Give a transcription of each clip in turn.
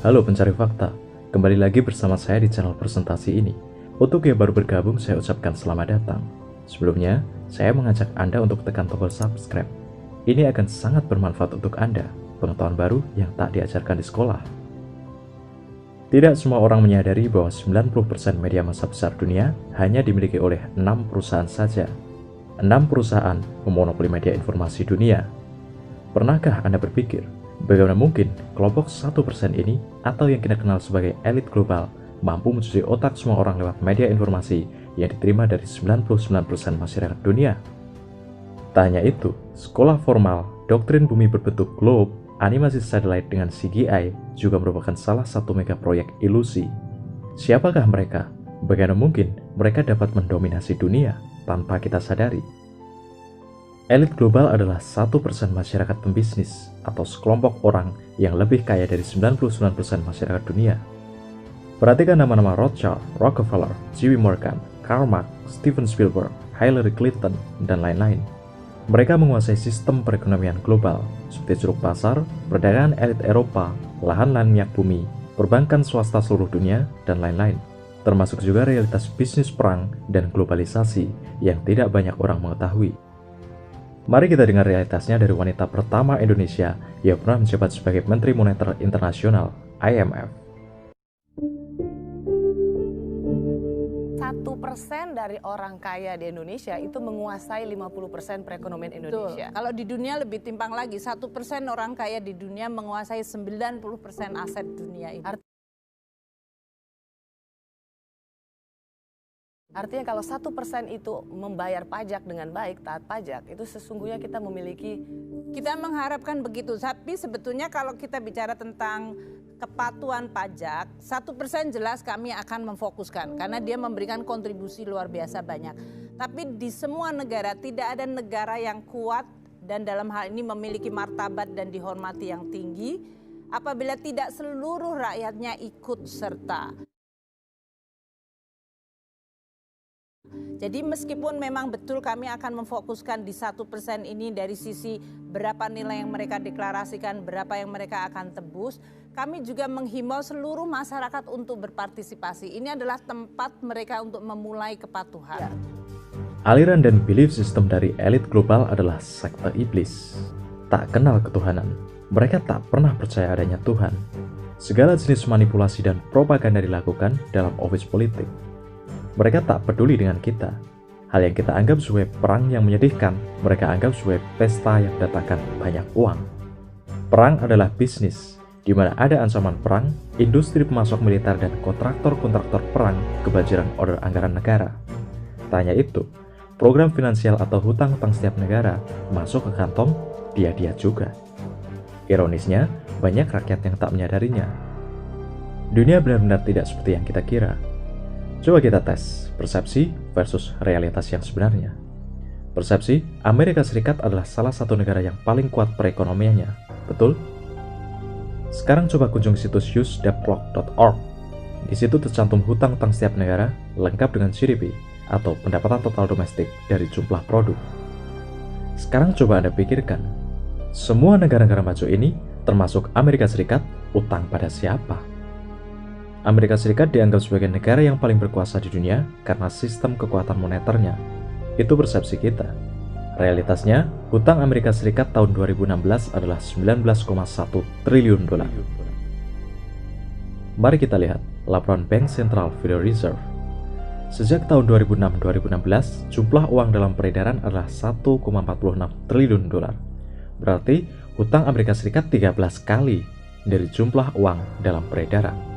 Halo pencari fakta, kembali lagi bersama saya di channel presentasi ini. Untuk yang baru bergabung, saya ucapkan selamat datang. Sebelumnya, saya mengajak Anda untuk tekan tombol subscribe. Ini akan sangat bermanfaat untuk Anda, pengetahuan baru yang tak diajarkan di sekolah. Tidak semua orang menyadari bahwa 90% media massa besar dunia hanya dimiliki oleh 6 perusahaan saja. 6 perusahaan memonopoli media informasi dunia. Pernahkah Anda berpikir, bagaimana mungkin kelompok 1% ini atau yang kita kenal sebagai elit global mampu mencuci otak semua orang lewat media informasi yang diterima dari 99% masyarakat dunia? Tak hanya itu, sekolah formal, doktrin bumi berbentuk globe, animasi satellite dengan CGI juga merupakan salah satu mega proyek ilusi. Siapakah mereka? Bagaimana mungkin mereka dapat mendominasi dunia tanpa kita sadari? Elit global adalah 1% masyarakat pembisnis atau sekelompok orang yang lebih kaya dari 99% masyarakat dunia. Perhatikan nama-nama Rothschild, Rockefeller, J.P. Morgan, Karl Marx, Steven Spielberg, Hillary Clinton, dan lain-lain. Mereka menguasai sistem perekonomian global seperti curug pasar, perdagangan elit Eropa, lahan-lahan minyak bumi, perbankan swasta seluruh dunia, dan lain-lain. Termasuk juga realitas bisnis perang dan globalisasi yang tidak banyak orang mengetahui. Mari kita dengar realitasnya dari wanita pertama Indonesia yang pernah menjabat sebagai Menteri Moneter Internasional, IMF. 1% dari orang kaya di Indonesia itu menguasai 50% perekonomian Indonesia. Betul. Kalau di dunia lebih timpang lagi, 1% orang kaya di dunia menguasai 90% aset dunia ini. Artinya kalau 1% itu membayar pajak dengan baik, taat pajak, itu sesungguhnya kita memiliki. Kita mengharapkan begitu, tapi sebetulnya kalau kita bicara tentang kepatuhan pajak, 1% jelas kami akan memfokuskan karena dia memberikan kontribusi luar biasa banyak. Tapi di semua negara tidak ada negara yang kuat dan dalam hal ini memiliki martabat dan dihormati yang tinggi apabila tidak seluruh rakyatnya ikut serta. Jadi meskipun memang betul kami akan memfokuskan di 1% ini dari sisi berapa nilai yang mereka deklarasikan, berapa yang mereka akan tebus, kami juga menghimbau seluruh masyarakat untuk berpartisipasi. Ini adalah tempat mereka untuk memulai kepatuhan. Aliran dan belief system dari elit global adalah sekte iblis. Tak kenal ketuhanan, mereka tak pernah percaya adanya Tuhan. Segala jenis manipulasi dan propaganda dilakukan dalam office politik. Mereka tak peduli dengan kita. Hal yang kita anggap sebagai perang yang menyedihkan, mereka anggap sebagai pesta yang mendatangkan banyak uang. Perang adalah bisnis, di mana ada ancaman perang, industri pemasok militer dan kontraktor-kontraktor perang kebanjiran order anggaran negara. Tak hanya itu, program finansial atau hutang-hutang setiap negara masuk ke kantong dia juga. Ironisnya, banyak rakyat yang tak menyadarinya. Dunia benar-benar tidak seperti yang kita kira. Coba kita tes persepsi versus realitas yang sebenarnya. Persepsi, Amerika Serikat adalah salah satu negara yang paling kuat perekonomiannya, betul? Sekarang coba kunjungi situs usedebtclock.org. Di situ tercantum hutang-hutang setiap negara lengkap dengan GDP atau pendapatan total domestik dari jumlah produk. Sekarang coba Anda pikirkan, semua negara-negara maju ini, termasuk Amerika Serikat, utang pada siapa? Amerika Serikat dianggap sebagai negara yang paling berkuasa di dunia karena sistem kekuatan moneternya. Itu persepsi kita. Realitasnya, hutang Amerika Serikat tahun 2016 adalah 19,1 triliun dolar. Mari kita lihat laporan Bank Central Federal Reserve. Sejak tahun 2006-2016, jumlah uang dalam peredaran adalah 1,46 triliun dolar. Berarti hutang Amerika Serikat 13 kali dari jumlah uang dalam peredaran.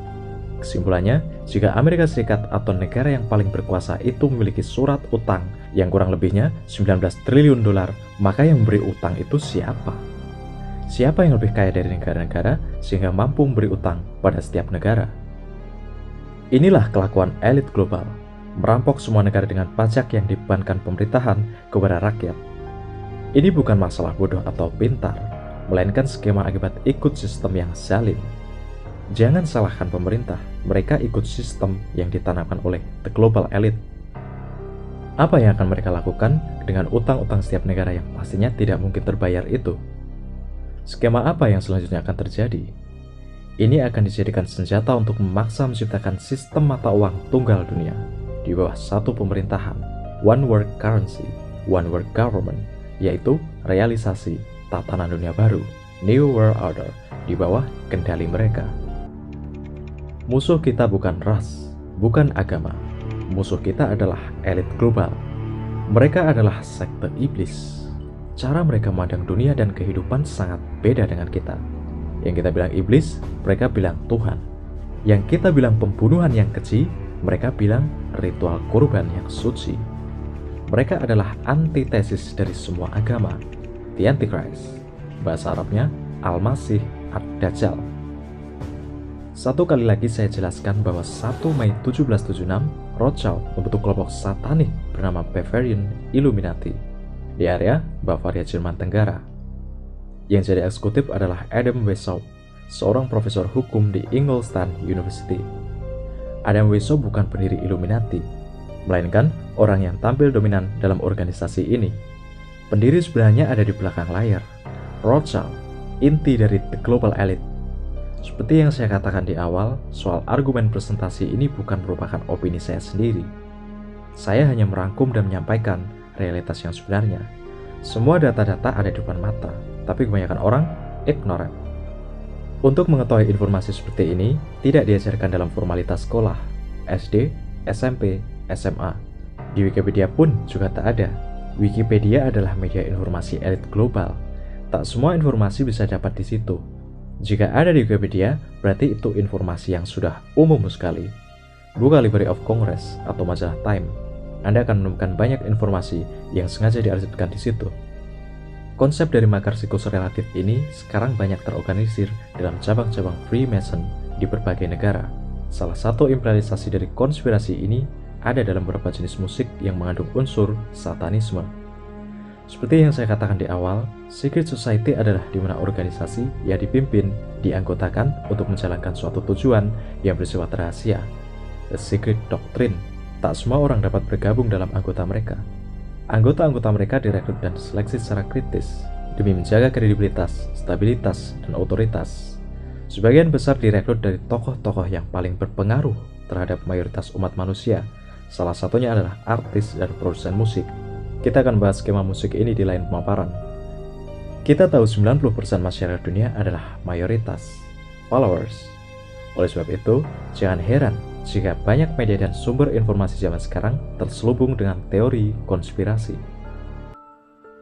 Kesimpulannya, jika Amerika Serikat atau negara yang paling berkuasa itu memiliki surat utang yang kurang lebihnya 19 triliun dolar, maka yang memberi utang itu siapa? Siapa yang lebih kaya dari negara-negara sehingga mampu memberi utang pada setiap negara? Inilah kelakuan elit global, merampok semua negara dengan pajak yang dibebankan pemerintahan kepada rakyat. Ini bukan masalah bodoh atau pintar, melainkan skema akibat ikut sistem yang zalim. Jangan salahkan pemerintah, mereka ikut sistem yang ditanamkan oleh the global elite. Apa yang akan mereka lakukan dengan utang-utang setiap negara yang pastinya tidak mungkin terbayar itu? Skema apa yang selanjutnya akan terjadi? Ini akan dijadikan senjata untuk memaksa menciptakan sistem mata uang tunggal dunia di bawah satu pemerintahan, one world currency, one world government, yaitu realisasi tatanan dunia baru, New World Order, di bawah kendali mereka. Musuh kita bukan ras, bukan agama. Musuh kita adalah elit global. Mereka adalah sekte iblis. Cara mereka memandang dunia dan kehidupan sangat beda dengan kita. Yang kita bilang iblis, mereka bilang Tuhan. Yang kita bilang pembunuhan yang keji, mereka bilang ritual kurban yang suci. Mereka adalah antitesis dari semua agama, the Antichrist. Bahasa Arabnya, Al-Masih Ad-Dajjal. Satu kali lagi saya jelaskan bahwa 1 Mei 1776, Rothschild membentuk kelompok satanik bernama Bavarian Illuminati di area Bavaria, Jerman Tenggara. Yang jadi eksekutif adalah Adam Weishaupt, seorang profesor hukum di Ingolstadt University. Adam Weishaupt bukan pendiri Illuminati, melainkan orang yang tampil dominan dalam organisasi ini. Pendiri sebenarnya ada di belakang layar, Rothschild, inti dari the global elite. Seperti yang saya katakan di awal, soal argumen presentasi ini bukan merupakan opini saya sendiri. Saya hanya merangkum dan menyampaikan realitas yang sebenarnya. Semua data-data ada di depan mata, tapi kebanyakan orang ignorant. Untuk mengetahui informasi seperti ini, tidak diajarkan dalam formalitas sekolah, SD, SMP, SMA. Di Wikipedia pun juga tak ada. Wikipedia adalah media informasi elit global. Tak semua informasi bisa dapat di situ. Jika ada di Wikipedia, berarti itu informasi yang sudah umum sekali. Buka Library of Congress atau majalah Time. Anda akan menemukan banyak informasi yang sengaja diarsipkan di situ. Konsep dari makar siklus relatif ini sekarang banyak terorganisir dalam cabang-cabang Freemason di berbagai negara. Salah satu implementasi dari konspirasi ini ada dalam beberapa jenis musik yang mengandung unsur satanisme. Seperti yang saya katakan di awal, secret society adalah di mana organisasi yang dipimpin dianggotakan untuk menjalankan suatu tujuan yang bersifat rahasia. The secret doctrine. Tak semua orang dapat bergabung dalam anggota mereka. Anggota-anggota mereka direkrut dan seleksi secara kritis demi menjaga kredibilitas, stabilitas, dan otoritas. Sebagian besar direkrut dari tokoh-tokoh yang paling berpengaruh terhadap mayoritas umat manusia. Salah satunya adalah artis dan produsen musik. Kita akan bahas skema musik ini di lain pemaparan. Kita tahu 90% masyarakat dunia adalah mayoritas, followers. Oleh sebab itu, jangan heran jika banyak media dan sumber informasi zaman sekarang terselubung dengan teori konspirasi.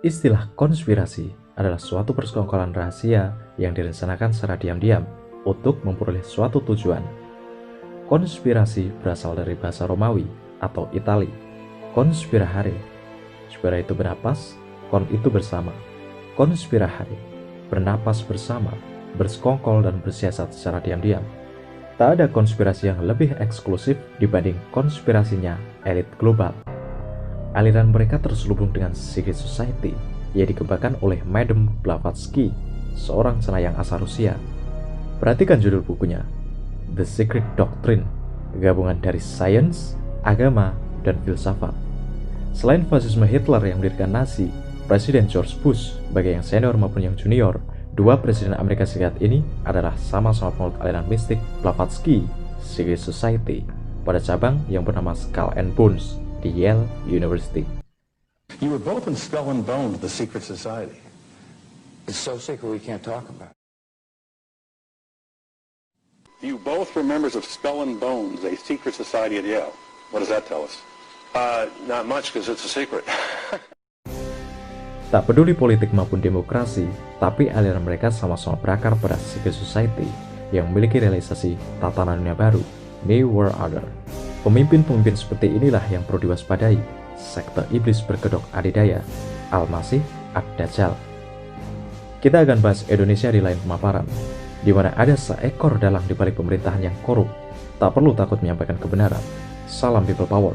Istilah konspirasi adalah suatu persekongkolan rahasia yang direncanakan secara diam-diam untuk memperoleh suatu tujuan. Konspirasi berasal dari bahasa Romawi atau Itali, conspirare. Spira itu bernapas, kon itu bersama. Conspirare, bernapas bersama, bersekongkol dan bersiasat secara diam-diam. Tak ada konspirasi yang lebih eksklusif dibanding konspirasinya elit global. Aliran mereka terselubung dengan secret society yang dikembangkan oleh Madame Blavatsky, seorang cenayang asal Rusia. Perhatikan judul bukunya, The Secret Doctrine, gabungan dari sains, agama, dan filsafat. Selain fasisme Hitler yang mendirikan Nazi, Presiden George Bush, baik yang senior maupun yang junior, dua presiden Amerika Serikat ini adalah sama-sama penganut aliran mistik Blavatsky Secret Society pada cabang yang bernama Skull and Bones di Yale University. You were both in Skull and Bones, the secret society. It's so secret we can't talk about it. You both were members of Skull and Bones, a secret society at Yale. What does that tell us? Not much, because it's a secret. Tak peduli politik maupun demokrasi, tapi aliran mereka sama-sama berakar pada secret society yang memiliki realisasi tatanan dunia baru, New World Order. Pemimpin-pemimpin seperti inilah yang perlu diwaspadai, sekte iblis berkedok adidaya, Al-Masih Ad-Dajjal. Kita akan bahas Indonesia di lain pemaparan, di mana ada seekor dalang di balik pemerintahan yang korup. Tak perlu takut menyampaikan kebenaran. Salam people power.